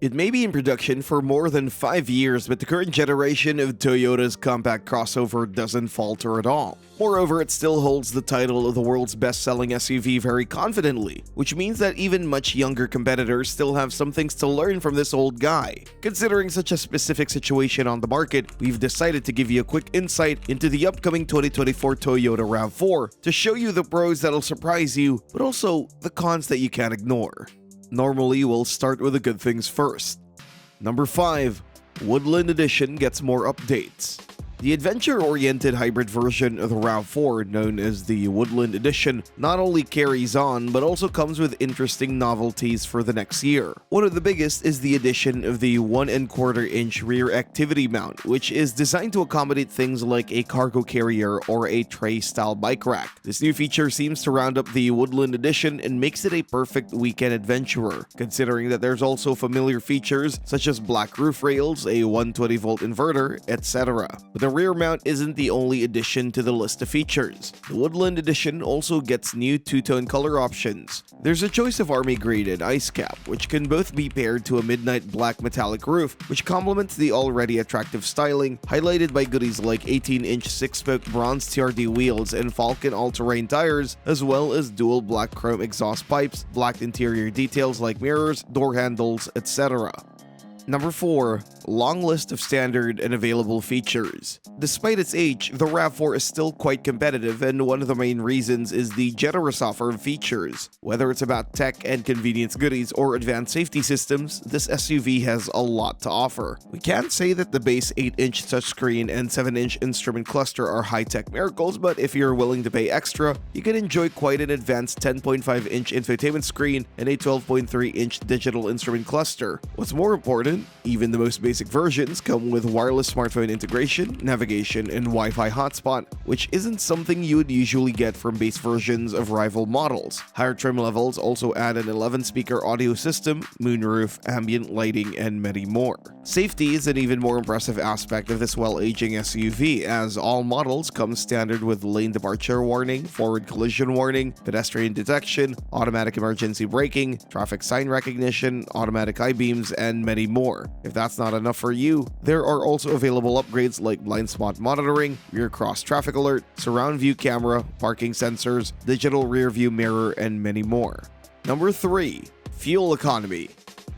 It may be in production for more than 5 years, but the current generation of Toyota's compact crossover doesn't falter at all. Moreover, it still holds the title of the world's best-selling SUV very confidently, which means that even much younger competitors still have some things to learn from this old guy. Considering such a specific situation on the market, we've decided to give you a quick insight into the upcoming 2024 Toyota RAV4 to show you the pros that'll surprise you, but also the cons that you can't ignore. Normally, we'll start with the good things first. Number 5. Woodland Edition gets more updates. The adventure-oriented hybrid version of the RAV4, known as the Woodland Edition, not only carries on, but also comes with interesting novelties for the next year. One of the biggest is the addition of the 1¼ rear activity mount, which is designed to accommodate things like a cargo carrier or a tray-style bike rack. This new feature seems to round up the Woodland Edition and makes it a perfect weekend adventurer, considering that there's also familiar features such as black roof rails, a 120-volt inverter, etc. But the rear mount isn't the only addition to the list of features. The Woodland Edition also gets new two-tone color options. There's a choice of army green and ice cap, which can both be paired to a midnight black metallic roof, which complements the already attractive styling, highlighted by goodies like 18-inch 6-spoke bronze TRD wheels and Falcon all-terrain tires, as well as dual black chrome exhaust pipes, black interior details like mirrors, door handles, etc. Number 4. Long list of standard and available features. Despite its age, the RAV4 is still quite competitive, and one of the main reasons is the generous offer of features. Whether it's about tech and convenience goodies or advanced safety systems, this SUV has a lot to offer. We can't say that the base 8-inch touchscreen and 7-inch instrument cluster are high-tech miracles, but if you're willing to pay extra, you can enjoy quite an advanced 10.5-inch infotainment screen and a 12.3-inch digital instrument cluster. What's more important, even the most basic versions come with wireless smartphone integration, navigation, and Wi-Fi hotspot, which isn't something you would usually get from base versions of rival models. Higher trim levels also add an 11-speaker audio system, moonroof, ambient lighting, and many more. Safety is an even more impressive aspect of this well-aging SUV, as all models come standard with lane departure warning, forward collision warning, pedestrian detection, automatic emergency braking, traffic sign recognition, automatic high beams, and many more. If that's not enough for you, there are also available upgrades like blind spot monitoring, rear cross traffic alert, surround view camera, parking sensors, digital rear view mirror, and many more. Number 3. Fuel economy.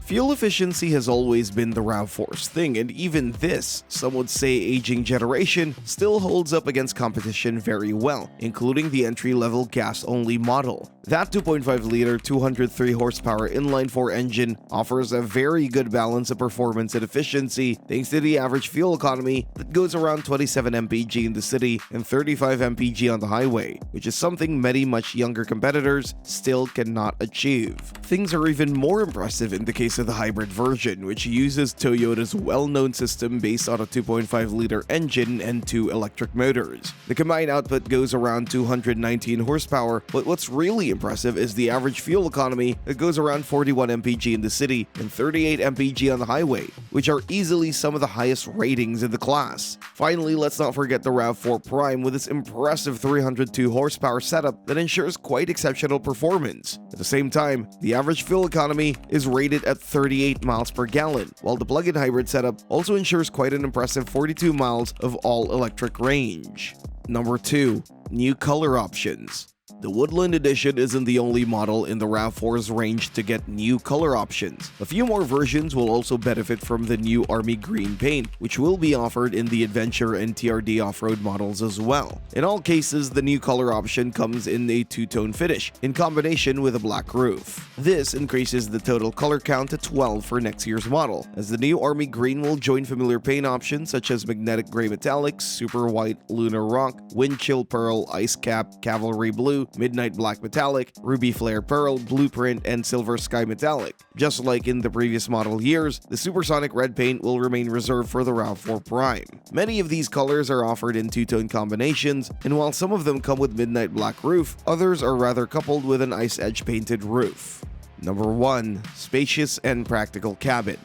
Fuel efficiency has always been the RAV4's thing, and even this, some would say aging generation, still holds up against competition very well, including the entry-level gas-only model. That 2.5-liter 203 horsepower inline-4 engine offers a very good balance of performance and efficiency thanks to the average fuel economy that goes around 27 mpg in the city and 35 mpg on the highway, which is something many much younger competitors still cannot achieve. Things are even more impressive in the case of the hybrid version, which uses Toyota's well-known system based on a 2.5-liter engine and 2 electric motors. The combined output goes around 219 horsepower, but what's really impressive is the average fuel economy that goes around 41 mpg in the city and 38 mpg on the highway, which are easily some of the highest ratings in the class. Finally, let's not forget the RAV4 Prime with its impressive 302 horsepower setup that ensures quite exceptional performance. At the same time, the average fuel economy is rated at 38 miles per gallon, while the plug-in hybrid setup also ensures quite an impressive 42 miles of all-electric range. Number 2. New color options. The Woodland Edition isn't the only model in the RAV4's range to get new color options. A few more versions will also benefit from the new army green paint, which will be offered in the Adventure and TRD off-road models as well. In all cases, the new color option comes in a two-tone finish, in combination with a black roof. This increases the total color count to 12 for next year's model, as the new army green will join familiar paint options such as magnetic gray metallics, super white, lunar rock, wind chill pearl, ice cap, cavalry blue, midnight black metallic, ruby flare pearl, blueprint, and silver sky metallic. Just like in the previous model years, the supersonic red paint will remain reserved for the RAV4 Prime. Many of these colors are offered in two-tone combinations, and while some of them come with midnight black roof, others are rather coupled with an ice edge painted roof. Number 1. Spacious and practical cabin.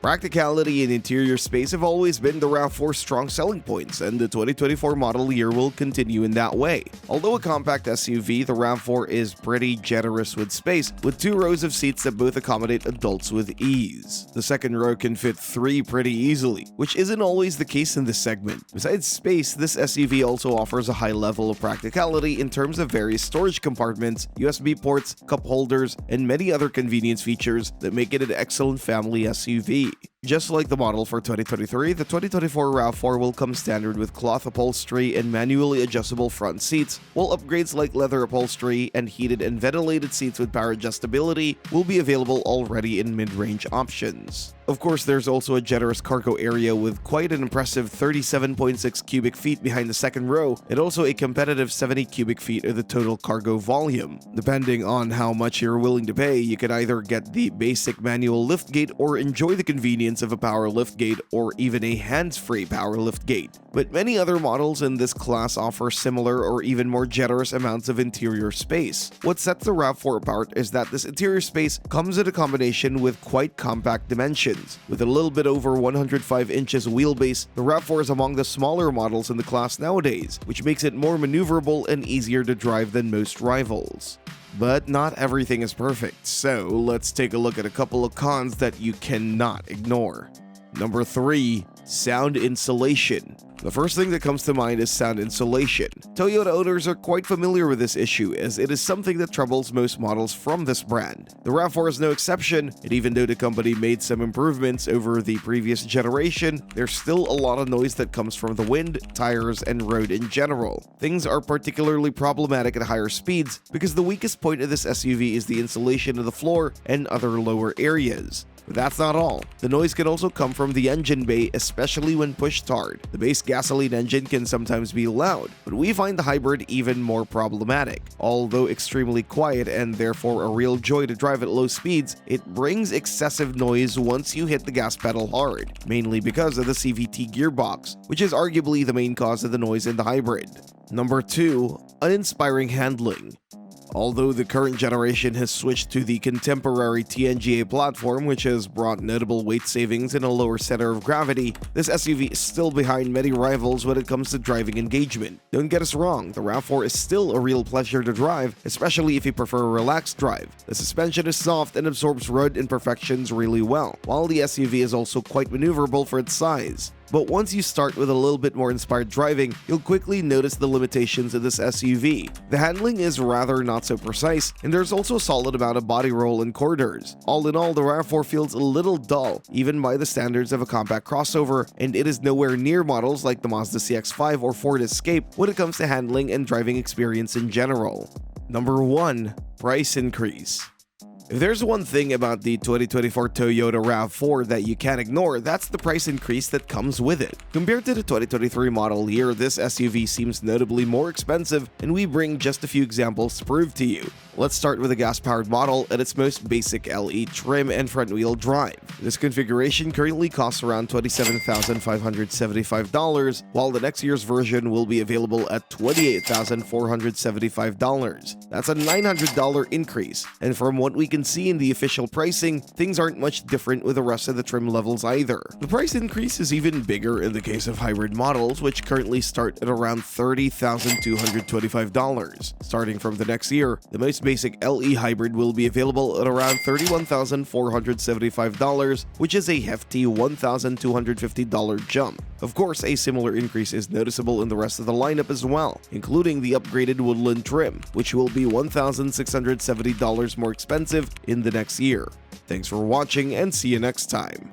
Practicality and interior space have always been the RAV4's strong selling points, and the 2024 model year will continue in that way. Although a compact SUV, the RAV4 is pretty generous with space, with 2 rows of seats that both accommodate adults with ease. The second row can fit 3 pretty easily, which isn't always the case in this segment. Besides space, this SUV also offers a high level of practicality in terms of various storage compartments, USB ports, cup holders, and many other convenience features that make it an excellent family SUV. Just like the model for 2023, the 2024 RAV4 will come standard with cloth upholstery and manually adjustable front seats, while upgrades like leather upholstery and heated and ventilated seats with power adjustability will be available already in mid-range options. Of course, there's also a generous cargo area with quite an impressive 37.6 cubic feet behind the second row, and also a competitive 70 cubic feet of the total cargo volume. Depending on how much you're willing to pay, you can either get the basic manual liftgate or enjoy the convenience of a power liftgate or even a hands-free power liftgate. But many other models in this class offer similar or even more generous amounts of interior space. What sets the RAV4 apart is that this interior space comes in a combination with quite compact dimensions. With a little bit over 105 inches wheelbase, the RAV4 is among the smaller models in the class nowadays, which makes it more maneuverable and easier to drive than most rivals. But not everything is perfect, so let's take a look at a couple of cons that you cannot ignore. Number 3. Sound insulation. The first thing that comes to mind is sound insulation. Toyota owners are quite familiar with this issue, as it is something that troubles most models from this brand. The RAV4 is no exception, and even though the company made some improvements over the previous generation, there's still a lot of noise that comes from the wind, tires, and road in general. Things are particularly problematic at higher speeds because the weakest point of this SUV is the insulation of the floor and other lower areas. But that's not all. The noise can also come from the engine bay, especially when pushed hard. The base gasoline engine can sometimes be loud, but we find the hybrid even more problematic. Although extremely quiet and therefore a real joy to drive at low speeds, it brings excessive noise once you hit the gas pedal hard, mainly because of the CVT gearbox, which is arguably the main cause of the noise in the hybrid. Number 2. Uninspiring handling. Although the current generation has switched to the contemporary TNGA platform, which has brought notable weight savings and a lower center of gravity, this SUV is still behind many rivals when it comes to driving engagement. Don't get us wrong, the RAV4 is still a real pleasure to drive, especially if you prefer a relaxed drive. The suspension is soft and absorbs road imperfections really well, while the SUV is also quite maneuverable for its size. But once you start with a little bit more inspired driving, you'll quickly notice the limitations of this SUV. The handling is rather not so precise, and there's also a solid amount of body roll in corridors. All in all, the RAV4 feels a little dull, even by the standards of a compact crossover, and it is nowhere near models like the Mazda CX-5 or Ford Escape when it comes to handling and driving experience in general. Number 1. Price increase. If there's one thing about the 2024 Toyota RAV4 that you can't ignore, that's the price increase that comes with it. Compared to the 2023 model year, this SUV seems notably more expensive, and we bring just a few examples to prove to you. Let's start with the gas-powered model at its most basic LE trim and front-wheel drive. This configuration currently costs around $27,575, while the next year's version will be available at $28,475. That's a $900 increase, and from what we can see in the official pricing, things aren't much different with the rest of the trim levels either. The price increase is even bigger in the case of hybrid models, which currently start at around $30,225. Starting from the next year, the most basic LE hybrid will be available at around $31,475, which is a hefty $1,250 jump. Of course, a similar increase is noticeable in the rest of the lineup as well, including the upgraded Woodland trim, which will be $1,670 more expensive in the next year. Thanks for watching and see you next time.